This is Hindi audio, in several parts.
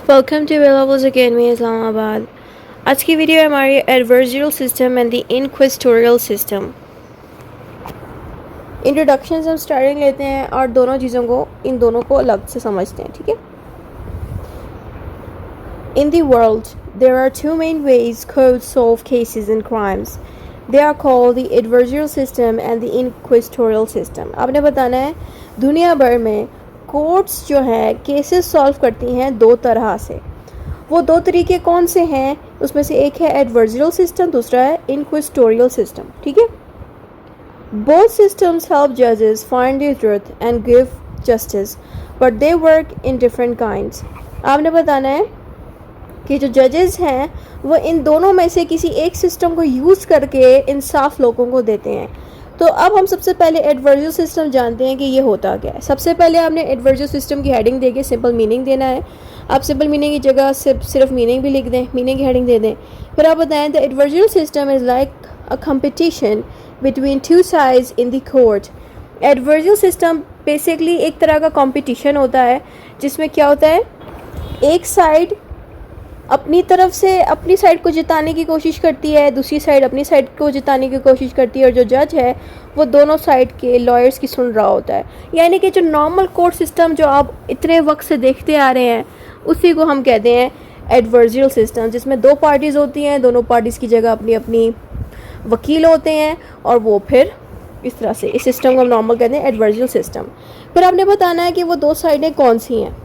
वेलकम टू वेलाबल्स अकेडमी इस्लामाबाद। आज की वीडियो है हमारी adversarial system and the inquisitorial system. Introduction से हम स्टार्टिंग लेते हैं और इन दोनों को अलग से समझते हैं, ठीक है। In the world there are two main ways courts solve cases in crimes. They are called the adversarial system and the inquisitorial system. आपने बताना है दुनिया भर में कोर्ट्स जो हैं केसेस सॉल्व करती हैं दो तरह से। वो दो तरीके कौन से हैं? उसमें से एक है एडवर्सरियल सिस्टम, दूसरा है इनक्विजिटोरियल सिस्टम, ठीक है। बोथ सिस्टम्स हेल्प जजेस find the truth and give justice but they work in different kinds. आपने बताना है कि जो जजेस हैं वो इन दोनों में से किसी एक सिस्टम को यूज़ करके इंसाफ लोगों को देते हैं। तो अब हम सबसे पहले एडवर्सरियल सिस्टम जानते हैं कि ये होता क्या है। सबसे पहले आपने एडवर्सरियल सिस्टम की हेडिंग देके सिंपल मीनिंग देना है। आप सिंपल मीनिंग की जगह सिर्फ मीनिंग भी लिख दें, मीनिंग की हेडिंग दे दें। फिर आप बताएं the adversarial system is like a competition between two sides in the court. Adversarial system basically एक तरह का कंपटीशन होता है जिसमें क्या होता है, एक साइड अपनी तरफ से अपनी साइड को जिताने की कोशिश करती है, दूसरी साइड अपनी साइड को जिताने की कोशिश करती है, और जो जज है वो दोनों साइड के लॉयर्स की सुन रहा होता है। यानी कि जो नॉर्मल कोर्ट सिस्टम जो आप इतने वक्त से देखते आ रहे हैं उसी को हम कहते हैं एडवर्सरियल सिस्टम, जिसमें दो पार्टीज़ होती हैं, दोनों पार्टीज़ की जगह अपनी अपनी वकील होते हैं और वो फिर इस तरह से इस सिस्टम को हम नॉर्मल कहते हैं एडवर्सरियल सिस्टम। फिर आपने बताना है कि वो दो साइडें कौन सी हैं।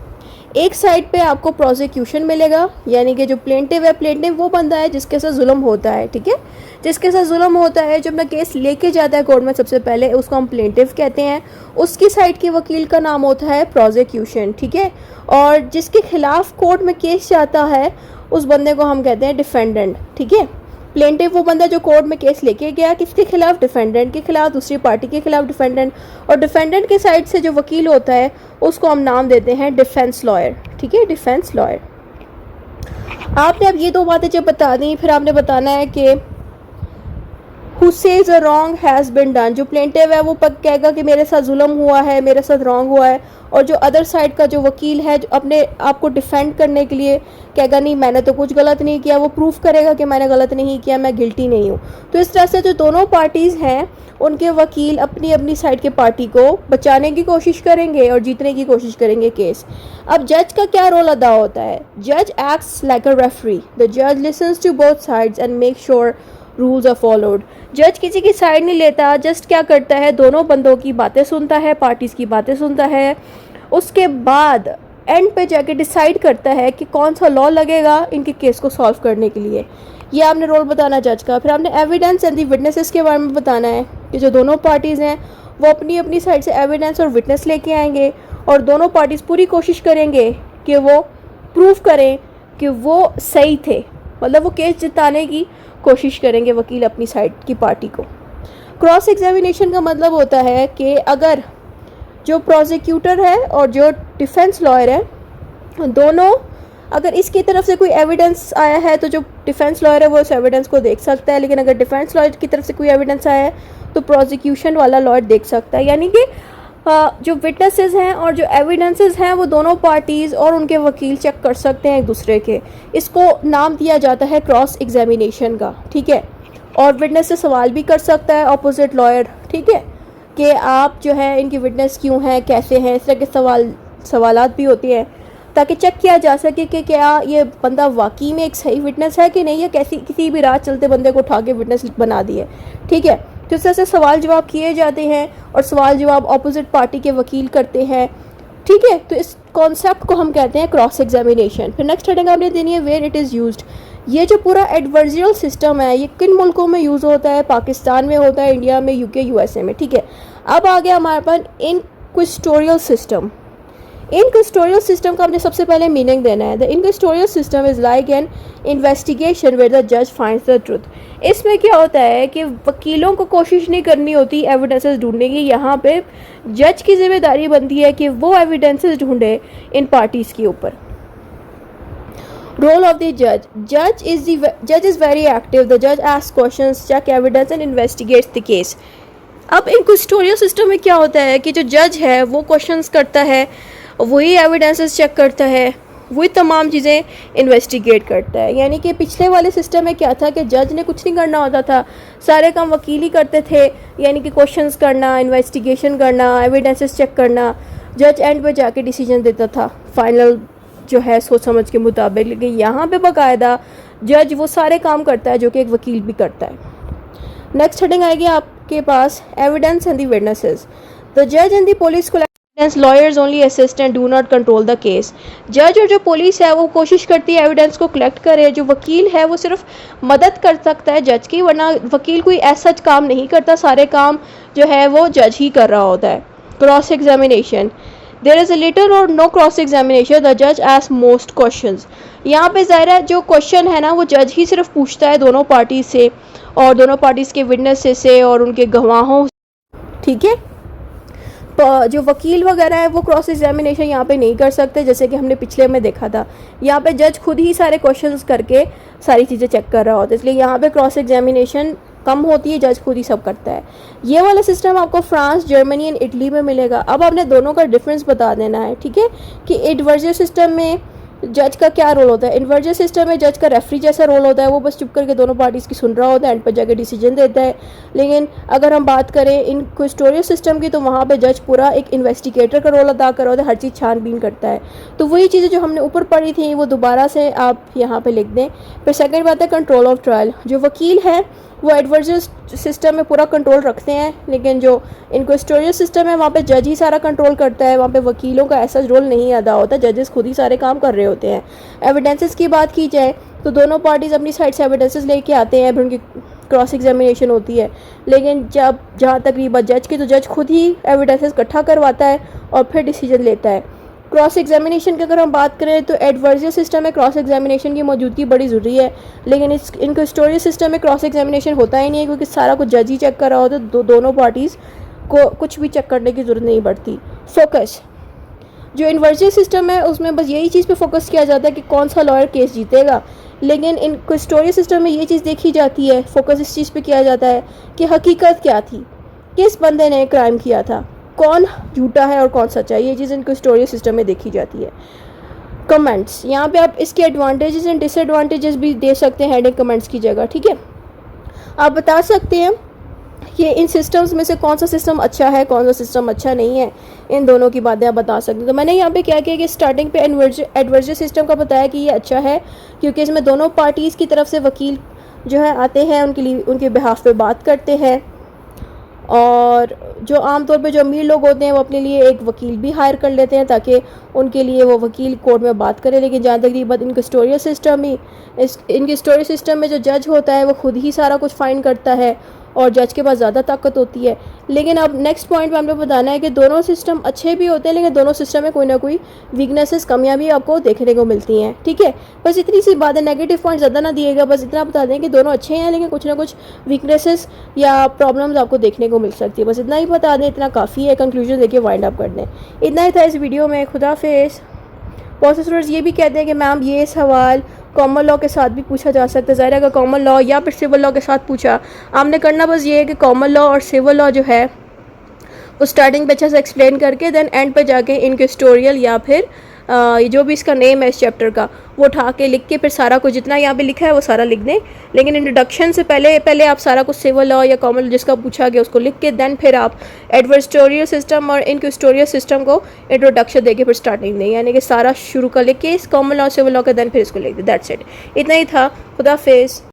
एक साइड पे आपको प्रोसिक्यूशन मिलेगा, यानी कि जो प्लेंटिव है, प्लेंटिव वो बंदा है जिसके साथ जुल्म होता है, ठीक है। जिसके साथ जुल्म होता है, जो अपना केस लेके जाता है कोर्ट में सबसे पहले, उसको हम प्लेंटिव कहते हैं। उसकी साइड के वकील का नाम होता है प्रोसिक्यूशन, ठीक है। और जिसके खिलाफ कोर्ट में केस जाता है उस बंदे को हम कहते हैं डिफेंडेंट, ठीक है। प्लेंटिव वो बंदा जो कोर्ट में केस लेके गया, किसके खिलाफ? डिफेंडेंट के खिलाफ, दूसरी पार्टी के खिलाफ डिफेंडेंट। और डिफेंडेंट के साइड से जो वकील होता है उसको हम नाम देते हैं डिफेंस लॉयर, ठीक है, डिफेंस लॉयर। आपने अब ये दो बातें जब बता दी, फिर आपने बताना है कि who says a wrong has been done. जो प्लेंटिव है वो कहेगा कि मेरे साथ जुल्म हुआ है, मेरे साथ रॉन्ग हुआ है, और जो अदर साइड का जो वकील है जो अपने आप को डिफेंड करने के लिए कहेगा नहीं मैंने तो कुछ गलत नहीं किया, वो प्रूफ करेगा कि मैंने गलत नहीं किया, मैं गिल्टी नहीं हूँ। तो इस तरह से जो दोनों पार्टीज़ हैं उनके वकील अपनी अपनी साइड के पार्टी को बचाने की कोशिश करेंगे और जीतने की कोशिश करेंगे केस। अब जज का क्या रोल अदा होता है? जज acts like a referee. The जज listens to both sides and make sure rules are followed. जज किसी की साइड नहीं लेता, जस्ट क्या करता है, दोनों बंदों की बातें सुनता है, पार्टीज़ की बातें सुनता है, उसके बाद एंड पे जाके डिसाइड करता है कि कौन सा लॉ लगेगा इनके केस को सॉल्व करने के लिए। ये आपने रोल बताना जज का। फिर आपने एविडेंस एंड दी विटनेसेस के बारे में बताना है कि जो दोनों पार्टीज़ हैं वो अपनी अपनी साइड से एविडेंस और विटनेस लेके आएंगे और दोनों पार्टीज़ पूरी कोशिश करेंगे कि वो प्रूव करें कि वो सही थे, मतलब वो केस जिताने की कोशिश करेंगे वकील अपनी साइड की पार्टी को। क्रॉस एग्जामिनेशन का मतलब होता है कि अगर जो प्रोसिक्यूटर है और जो डिफेंस लॉयर है दोनों, अगर इसकी तरफ से कोई एविडेंस आया है तो जो डिफेंस लॉयर है वो उस एविडेंस को देख सकता है, लेकिन अगर डिफेंस लॉयर की तरफ से कोई एविडेंस आया है तो प्रोसिक्यूशन वाला लॉयर देख सकता है। यानी कि जो विटनेसेस हैं और जो एविडेंसेस हैं वो दोनों पार्टीज़ और उनके वकील चेक कर सकते हैं एक दूसरे के। इसको नाम दिया जाता है क्रॉस एग्जामिनेशन का, ठीक है। और विटनेस से सवाल भी कर सकता है अपोजिट लॉयर, ठीक है, कि आप जो है इनकी विटनेस क्यों हैं, कैसे हैं, इस तरह के सवालात भी होती हैं ताकि चेक किया जा सके कि क्या ये बंदा वाकई में एक सही विटनेस है कि नहीं, या किसी भी राह चलते बंदे को उठा के विटनेस बना दिए, ठीक है। तो इस तरह से सवाल जवाब किए जाते हैं और सवाल जवाब अपोजिट पार्टी के वकील करते हैं, ठीक है। तो इस कॉन्सेप्ट को हम कहते हैं क्रॉस एग्जामिनेशन। फिर नेक्स्ट हेडिंग आपने देनी है वेयर इट इज़ यूज्ड। ये जो पूरा एडवर्सरियल सिस्टम है ये किन मुल्कों में यूज़ होता है? पाकिस्तान में होता है, इंडिया में, यूके, यूएसए में, ठीक है। अब आ गया हमारे पास इनक्विजिटोरियल सिस्टम। इनक्विजिटोरियल सिस्टम का हमने सबसे पहले मीनिंग देना है। The inquisitorial system is like an investigation where the जज फाइंड्स द ट्रुथ। इसमें क्या होता है कि वकीलों को कोशिश नहीं करनी होती एविडेंसेस ढूंढने की, यहाँ पे जज की जिम्मेदारी बनती है कि वो एविडेंसेस ढूंढे इन पार्टीज़ के ऊपर। रोल ऑफ द जज इज़ वेरी एक्टिव। द जज asks questions, check evidence and investigates the case. अब इनक्विजिटोरियल सिस्टम में क्या होता है कि जो जज है वो क्वेश्चंस करता है, वही एविडेंसेस चेक करता है, वही तमाम चीज़ें इन्वेस्टिगेट करता है। यानी कि पिछले वाले सिस्टम में क्या था कि जज ने कुछ नहीं करना होता था, सारे काम वकील ही करते थे, यानी कि क्वेश्चंस करना, इन्वेस्टिगेशन करना, एविडेंसेस चेक करना, जज एंड पे जाके डिसीजन देता था फाइनल जो है सोच समझ के मुताबिक। लेकिन यहाँ पे बाकायदा जज वो सारे काम करता है जो कि एक वकील भी करता है। नेक्स्ट हेडिंग आएगी आपके पास evidence and the witnesses. The जज and the police evidence, lawyers only assist and do not control the case. जज और जो पुलिस है वो कोशिश करती है एविडेंस को कलेक्ट करे, जो वकील है वो सिर्फ मदद कर सकता है जज की, वरना वकील कोई ऐसा काम नहीं करता, सारे काम जो है वो जज ही कर रहा होता है। Cross examination, there is a little or no cross examination, the जज आस्क मोस्ट क्वेश्चंस। यहाँ पे ज़ाहिर है जो क्वेश्चन है ना वो जज ही सिर्फ पूछता है दोनों पार्टी से और दोनों पार्टीज़ के विटनेसेस से और उनके गवाहों, ठीक है। जो वकील वगैरह है वो क्रॉस एग्जामिनेशन यहाँ पे नहीं कर सकते, जैसे कि हमने पिछले में देखा था। यहाँ पे जज खुद ही सारे क्वेश्चंस करके सारी चीज़ें चेक कर रहा होता है, इसलिए यहाँ पे क्रॉस एग्जामिनेशन कम होती है, जज खुद ही सब करता है। ये वाला सिस्टम आपको फ्रांस, जर्मनी एंड इटली में मिलेगा। अब आपने दोनों का डिफरेंस बता देना है, ठीक है, कि इनवर्जर सिस्टम में जज का क्या रोल होता है। इन्वर्जर सिस्टम में जज का रेफरी जैसा रोल होता है, वो बस चुप करके दोनों पार्टीज़ की सुन रहा होता है, एंड पर जाके डिसीजन देता है। लेकिन अगर हम बात करें इनक्विजिटोरियल सिस्टम की, तो वहाँ पे जज पूरा एक इन्वेस्टिगेटर का रोल अदा कर रहा होता है, हर चीज़ छानबीन करता है। तो वही चीज़ें जो हमने ऊपर पढ़ी थी वो दोबारा से आप यहाँ पर लिख दें। फिर सेकेंड बात है कंट्रोल ऑफ ट्रायल। जो वकील है वो एडवर्जर सिस्टम में पूरा कंट्रोल रखते हैं, लेकिन जो इनक्विजिटोरियल सिस्टम है वहाँ पे जज ही सारा कंट्रोल करता है, वहाँ पे वकीलों का ऐसा रोल नहीं अदा होता, जजेस खुद ही सारे काम कर रहे होते हैं। एविडेंसेस की बात की जाए तो दोनों पार्टीज़ अपनी साइड से एविडेंसेस लेके आते हैं, फिर उनकी क्रॉस एग्जामिनेशन होती है। लेकिन जब जहाँ तक रही बात जज की, तो जज खुद ही एविडेंसेस इकट्ठा करवाता है और फिर डिसीजन लेता है। क्रॉस एग्जामिनेशन की अगर हम बात करें तो एडवर्जर सिस्टम में क्रॉस एग्जामिनेशन की मौजूदगी बड़ी ज़रूरी है, लेकिन इस इनक्विजिटोरियल सिस्टम में क्रॉस एग्जामिनेशन होता ही नहीं है, क्योंकि सारा कुछ जज ही चेक कर रहा होता है, दोनों पार्टीज़ को कुछ भी चेक करने की ज़रूरत नहीं पड़ती। फोकस, जो इन्वर्जर सिस्टम है उसमें बस यही चीज़ पे फोकस किया जाता है कि कौन सा लॉयर केस जीतेगा, लेकिन इनक्विजिटोरियल सिस्टम में ये चीज़ देखी जाती है, फोकस इस चीज़ पे किया जाता है कि हकीकत क्या थी, किस बंदे ने क्राइम किया था, कौन झूठा है और कौन सच्चा है, ये चीज़ इनक्विजिटोरियल सिस्टम में देखी जाती है। कमेंट्स, यहाँ पे आप इसके एडवांटेजेस एंड डिसएडवांटेजेस भी दे सकते हैं हेडिंग कमेंट्स की जगह, ठीक है। आप बता सकते हैं कि इन सिस्टम्स में से कौन सा सिस्टम अच्छा है, कौन सा सिस्टम अच्छा नहीं है, इन दोनों की बातें आप बता सकते हैं। तो मैंने यहाँ पे क्या किया कि स्टार्टिंग पे एडवर्जर सिस्टम का बताया कि ये अच्छा है, क्योंकि इसमें दोनों पार्टीज़ की तरफ से वकील जो है आते हैं, उनके लिए उनके बिहाफ पे बात करते हैं, और जो आमतौर पे जो अमीर लोग होते हैं वो अपने लिए एक वकील भी हायर कर लेते हैं ताकि उनके लिए वो वकील कोर्ट में बात करे। लेकिन जहाँ तक की बात इनक्विजिटोरियल सिस्टम में जो जज होता है वो खुद ही सारा कुछ फाइंड करता है और जज के पास ज़्यादा ताकत होती है। लेकिन अब नेक्स्ट पॉइंट में हमें बताना है कि दोनों सिस्टम अच्छे भी होते हैं, लेकिन दोनों सिस्टम में कोई ना कोई वीकनेसेस, कमियां भी आपको देखने को मिलती हैं, ठीक है। बस इतनी सी बात है, नेगेटिव पॉइंट ज़्यादा ना दिएगा, बस इतना बता दें कि दोनों अच्छे हैं, लेकिन कुछ ना कुछ वीकनेसेस या प्रॉब्लम्स आपको देखने को मिल सकती है। बस इतना ही बता दें, इतना काफ़ी है, कंक्लूजन देके वाइंड अप कर दें। इतना ही था इस वीडियो में। खुदाफिज़। बहुत से स्टूडेंट्स ये भी कहते हैं कि मैम ये सवाल कॉमन लॉ के साथ भी पूछा जा सकता है। ज़ाहिर है, अगर कॉमन लॉ या फिर सिविल लॉ के साथ पूछा, आपने करना बस ये है कि कॉमन लॉ और सिविल लॉ जो है वो स्टार्टिंग पे अच्छे से एक्सप्लेन करके देन एंड पे जाके इनक्विजिटोरियल या फिर जो भी इसका नेम है इस चैप्टर का वो उठा के लिख के फिर सारा कुछ जितना यहाँ पे लिखा है वो सारा लिख दें। लेकिन इंट्रोडक्शन से पहले आप सारा कुछ सिविल लॉ या कॉमन लॉ जिसका पूछा गया उसको लिख के देन फिर आप एडवर्सटोरियल सिस्टम और इनक्विजिटोरियल सिस्टम को इंट्रोडक्शन देके फिर स्टार्टिंग दें, यानी कि सारा शुरू का लिख के इस कॉमन लॉ सिविल लॉ का देन फिर इसको लिख दें। दैट्स इट, इतना ही था। खुदाफिज़।